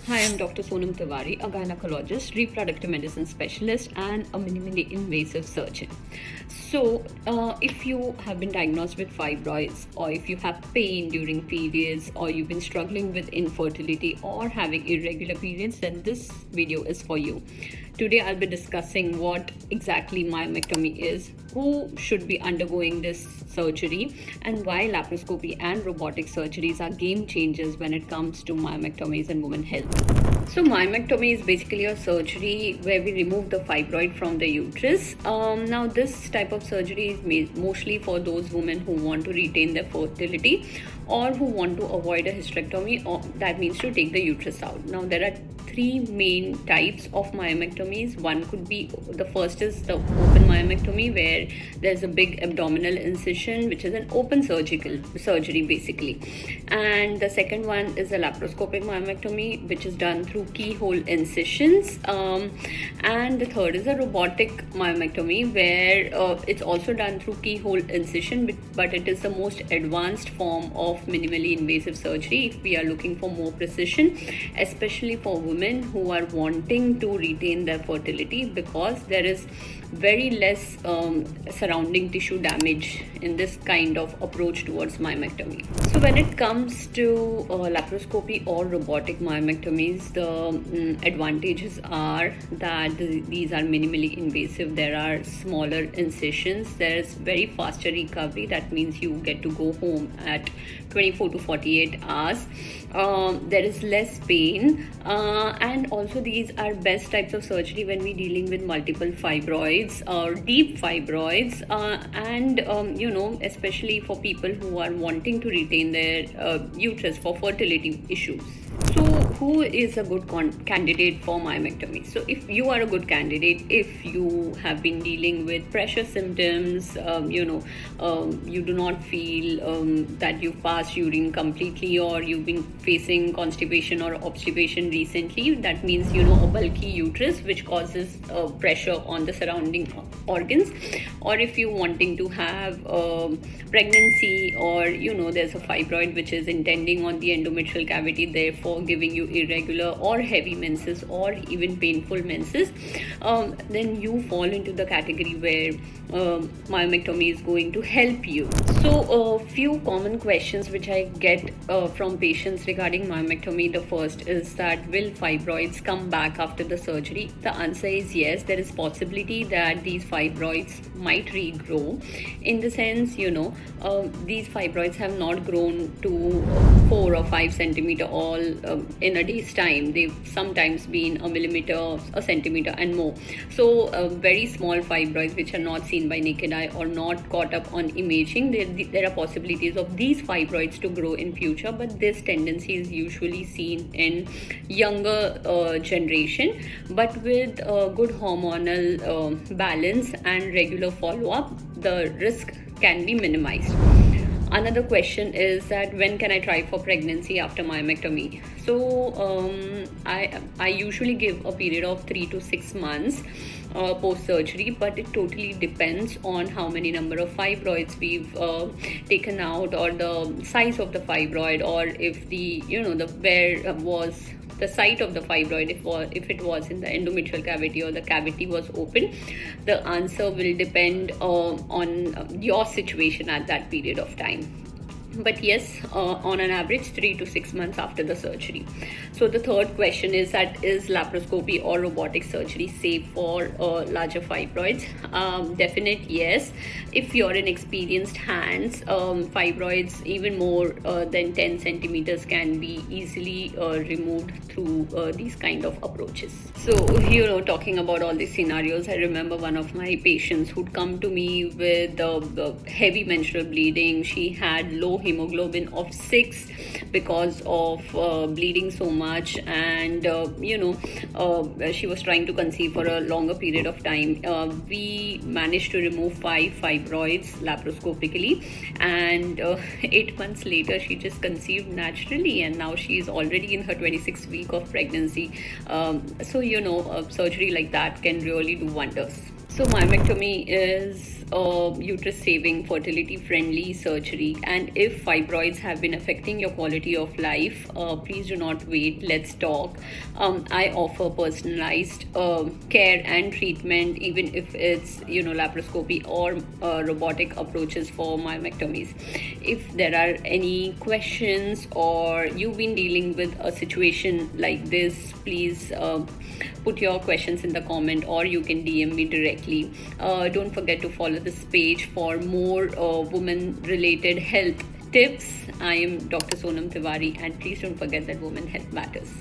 Hi, I'm Dr. Sonam Tiwari, a gynecologist, reproductive medicine specialist, and a minimally invasive surgeon. If you have been diagnosed with fibroids, or if you have pain during periods, or you've been struggling with infertility or having irregular periods, then this video is for you. Today, I'll be discussing what exactly myomectomy is, who should be undergoing this surgery, and why laparoscopy and robotic surgeries are game changers when it comes to myomectomies and women health. So, myomectomy is basically a surgery where we remove the fibroid from the uterus. Now, this type of surgery is made mostly for those women who want to retain their fertility or who want to avoid a hysterectomy, or that means to take the uterus out. Now, there are three main types of myomectomies. One could be, the first is the open myomectomy, where there's a big abdominal incision, which is an open surgery basically. And the second one is a laparoscopic myomectomy, which is done through keyhole incisions. And the third is a robotic myomectomy, where it's also done through keyhole incision, but it is the most advanced form of minimally invasive surgery if we are looking for more precision, especially for women who are wanting to retain their fertility, because there is very less surrounding tissue damage in this kind of approach towards myomectomy. So when it comes to laparoscopy or robotic myomectomies, the advantages are that these are minimally invasive. There are smaller incisions. There's very faster recovery. That means you get to go home at 24 to 48 hours. There is less pain, and also these are best types of surgery when we're dealing with multiple fibroids or deep fibroids, and especially for people who are wanting to retain their uterus for fertility issues. So who is a good candidate for myomectomy? So if you are a good candidate, if you have been dealing with pressure symptoms, you do not feel that you've passed urine completely, or you've been facing constipation or obstipation recently, that means a bulky uterus which causes pressure on the surrounding organs. Or if you're wanting to have pregnancy, or there's a fibroid which is intending on the endometrial cavity, therefore giving you irregular or heavy menses or even painful menses, then you fall into the category where myomectomy is going to help you. So a few common questions which I get from patients regarding myomectomy. The first is that, will fibroids come back after the surgery? The answer is yes. There is possibility that these fibroids might regrow, in the sense these fibroids have not grown to 4 or 5 centimeter all in a day's time. They've sometimes been a millimeter, a centimeter and more. So very small fibroids which are not seen by naked eye or not caught up on imaging, there are possibilities of these fibroids to grow in future, but this tendency is usually seen in younger generation. But with good hormonal balance and regular follow-up, the risk can be minimized. Another question is that, when can I try for pregnancy after myomectomy? So I usually give a period of 3 to 6 months post surgery, but it totally depends on how many number of fibroids we've taken out, or the size of the fibroid, or if the where was the site of the fibroid, if it was in the endometrial cavity or the cavity was open. The answer will depend on your situation at that period of time. But yes, on an average 3 to 6 months after the surgery. So the third question is that, is laparoscopy or robotic surgery safe for larger fibroids? Definite yes. If you're in experienced hands, fibroids even more than 10 centimeters can be easily removed through these kind of approaches. So talking about all these scenarios, I remember one of my patients who'd come to me with heavy menstrual bleeding. She had low hemoglobin of 6 because of bleeding so much, and she was trying to conceive for a longer period of time. We managed to remove 5 fibroids laparoscopically, and 8 months later she just conceived naturally, and now she is already in her 26th week of pregnancy. So surgery like that can really do wonders. So myomectomy is uterus saving, fertility friendly surgery. And if fibroids have been affecting your quality of life, please do not wait. Let's talk. I offer personalized care and treatment, even if it's laparoscopy or robotic approaches for myomectomies. If there are any questions or you've been dealing with a situation like this, please put your questions in the comment, or you can DM me directly. Don't forget to follow this page for more women related health tips. I am Dr. Sonam Tiwari, and please don't forget that women health matters.